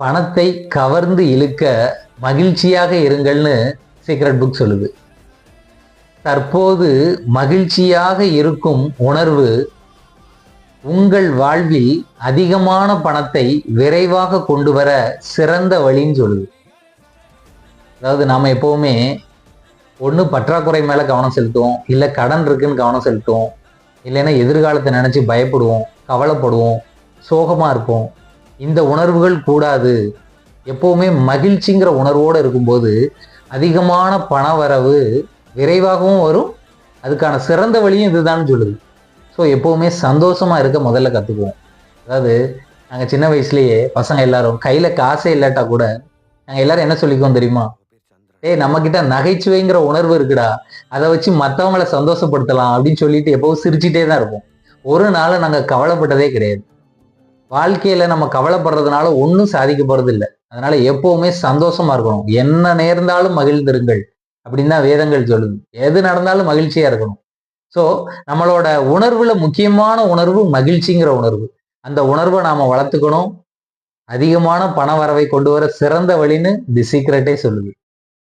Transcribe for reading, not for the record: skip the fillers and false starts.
பணத்தை கவர்ந்து இழுக்க மகிழ்ச்சியாக இருங்கள்னு சீக்ரெட் புக் சொல்லுது. தற்போது மகிழ்ச்சியாக இருக்கும் உணர்வு உங்கள் வாழ்வில் அதிகமான பணத்தை விரைவாக கொண்டு வர சிறந்த வழின்னு சொல்லுது. அதாவது நாம எப்பவுமே ஒண்ணு பற்றாக்குறை மேல கவனம் செலுத்துவோம், இல்ல கடன் இருக்குன்னு கவனம் செலுத்துவோம், இல்லைன்னா எதிர்காலத்தை நினைச்சு பயப்படுவோம், கவலைப்படுவோம், சோகமா இருப்போம். இந்த உணர்வுகள் கூடாது. எப்பவுமே மகிழ்ச்சிங்கிற உணர்வோடு இருக்கும்போது அதிகமான பண வரவு விரைவாகவும் வரும். அதுக்கான சிறந்த வழியும் இதுதான் சொல்லுது. ஸோ எப்பவுமே சந்தோஷமா இருக்க முதல்ல கத்துக்குவோம். அதாவது நாங்க சின்ன வயசுலயே பசங்க எல்லாரும் கையில காசே இல்லாட்டா கூட நாங்க எல்லாரும் என்ன சொல்லிக்குவோம் தெரியுமா? நம்ம கிட்ட நகைச்சுவைங்கிற உணர்வு இருக்குடா, அதை வச்சு மற்றவங்களை சந்தோஷப்படுத்தலாம் அப்படின்னு சொல்லிட்டு எப்பவும் சிரிச்சுட்டே தான் இருப்போம். ஒரு நாள் நாங்க கவலைப்பட்டதே கிடையாது. வாழ்க்கையில நம்ம கவலைப்படுறதுனால ஒன்றும் சாதிக்க போறது இல்லை. அதனால எப்பவுமே சந்தோஷமா இருக்கணும். என்ன நேர்ந்தாலும் மகிழ்ந்திருங்கள் அப்படின்னு தான் வேதங்கள் சொல்லுது. எது நடந்தாலும் மகிழ்ச்சியா இருக்கணும். ஸோ நம்மளோட உணர்வுல முக்கியமான உணர்வு மகிழ்ச்சிங்கிற உணர்வு. அந்த உணர்வை நாம வளர்த்துக்கணும். அதிகமான பண வரவை கொண்டு வர சிறந்த வழின்னு தி சீக்ரெட்டே சொல்லுது.